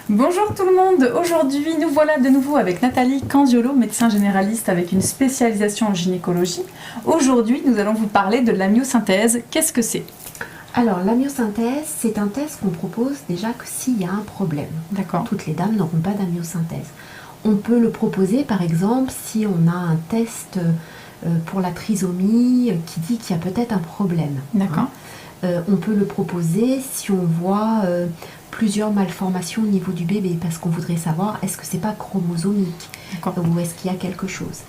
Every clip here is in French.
Bonjour tout le monde, aujourd'hui nous voilà de nouveau avec Nathalie Candiolo, médecin généraliste avec une spécialisation en gynécologie. Aujourd'hui nous allons vous parler de l'amniosynthèse. Qu'est-ce que c'est? Alors l'amniosynthèse, c'est un test qu'on propose déjà que s'il y a un problème. D'accord. Toutes les dames n'auront pas d'amniosynthèse. On peut le proposer par exemple si on a un test pour la trisomie qui dit qu'il y a peut-être un problème. D'accord. On peut le proposer si on voit plusieurs malformations au niveau du bébé, parce qu'on voudrait savoir est-ce que c'est pas chromosomique ou est-ce qu'il y a quelque chose.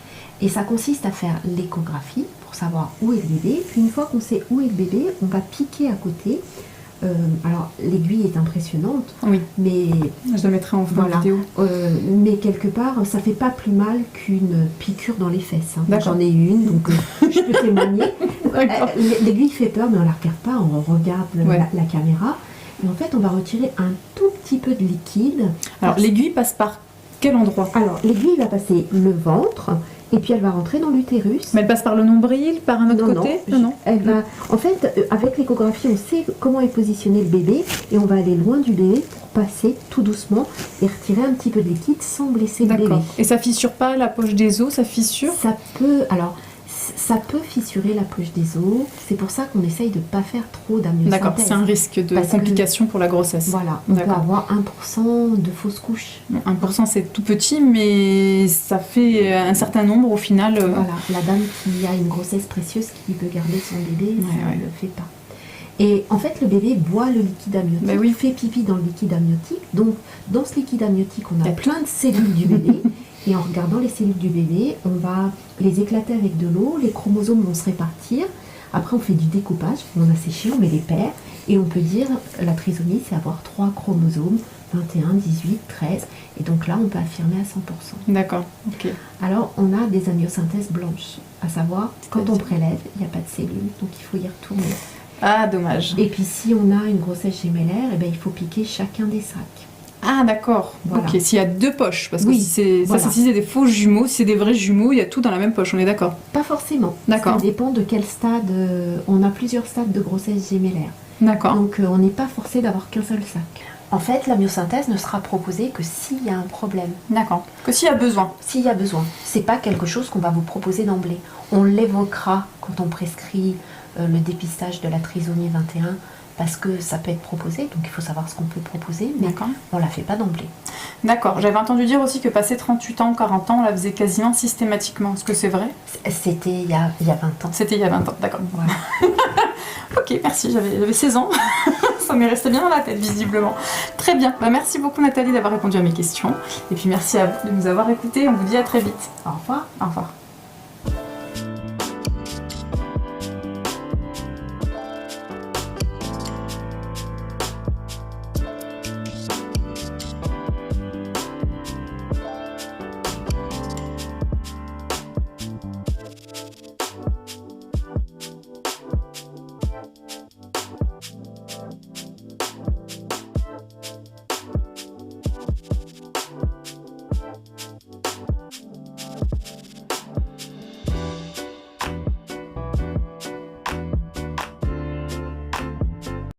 Et ça consiste à faire l'échographie pour savoir où est le bébé. Puis une fois qu'on sait où est le bébé, on va piquer à côté. Alors l'aiguille est impressionnante, oui, mais je le mettrai en vidéo. Mais quelque part, ça fait pas plus mal qu'une piqûre dans les fesses. Hein. J'en ai une, donc je peux témoigner. L'aiguille fait peur, mais on la regarde pas, on regarde la caméra. Et en fait, on va retirer un tout petit peu de liquide. Alors l'aiguille passe par quel endroit? Alors l'aiguille va passer le ventre. Et puis elle va rentrer dans l'utérus. Mais elle passe par le nombril, par un autre côté? Non. Elle va, en fait, avec l'échographie, on sait comment est positionné le bébé et on va aller loin du bébé pour passer tout doucement et retirer un petit peu de liquide sans blesser le bébé. Et ça fissure pas la poche des os, ça fissure? Ça peut fissurer la poche des os. C'est pour ça qu'on essaye de ne pas faire trop d'amniosynthèse. D'accord, c'est un risque de complication pour la grossesse. Voilà, on peut avoir 1% de fausses couches. 1% c'est tout petit, mais ça fait un certain nombre au final. Voilà, la dame qui a une grossesse précieuse, qui veut garder son bébé, ça ne le fait pas. Et en fait, le bébé boit le liquide amniotique, fait pipi dans le liquide amniotique. Donc, dans ce liquide amniotique, on a plein de cellules du bébé. Et en regardant les cellules du bébé, on va les éclater avec de l'eau, les chromosomes vont se répartir. Après, on fait du découpage, on a séché, on met les paires. Et on peut dire, la trisomie, c'est avoir 3 chromosomes, 21, 18, 13. Et donc là, on peut affirmer à 100%. D'accord, ok. Alors, on a des amniosynthèses blanches. À savoir, quand on prélève, il n'y a pas de cellules, donc il faut y retourner. Ah, dommage. Et puis, si on a une grossesse gémellaire, il faut piquer chacun des sacs. Ah d'accord, voilà. Ok, s'il y a 2 poches, parce que si c'est des faux jumeaux, si c'est des vrais jumeaux, il y a tout dans la même poche, on est d'accord? Pas forcément, d'accord. Ça dépend de quel stade, on a plusieurs stades de grossesse gémellaire. D'accord. Donc on n'est pas forcé d'avoir qu'un seul sac. En fait, l'amniosynthèse ne sera proposée que s'il y a un problème. D'accord, que s'il y a besoin. S'il y a besoin, c'est pas quelque chose qu'on va vous proposer d'emblée. On l'évoquera quand on prescrit le dépistage de la trisomie 21, parce que ça peut être proposé, donc il faut savoir ce qu'on peut proposer, mais on ne la fait pas d'emblée. D'accord, j'avais entendu dire aussi que passé 38 ans, 40 ans, on la faisait quasiment systématiquement. Est-ce que c'est vrai? C'était il y a 20 ans. C'était il y a 20 ans, d'accord. Voilà. Ok, merci, j'avais 16 ans. Ça m'est resté bien dans la tête, visiblement. Très bien, merci beaucoup Nathalie d'avoir répondu à mes questions. Et puis merci à vous de nous avoir écoutés, on vous dit à très vite. Au revoir. Au revoir.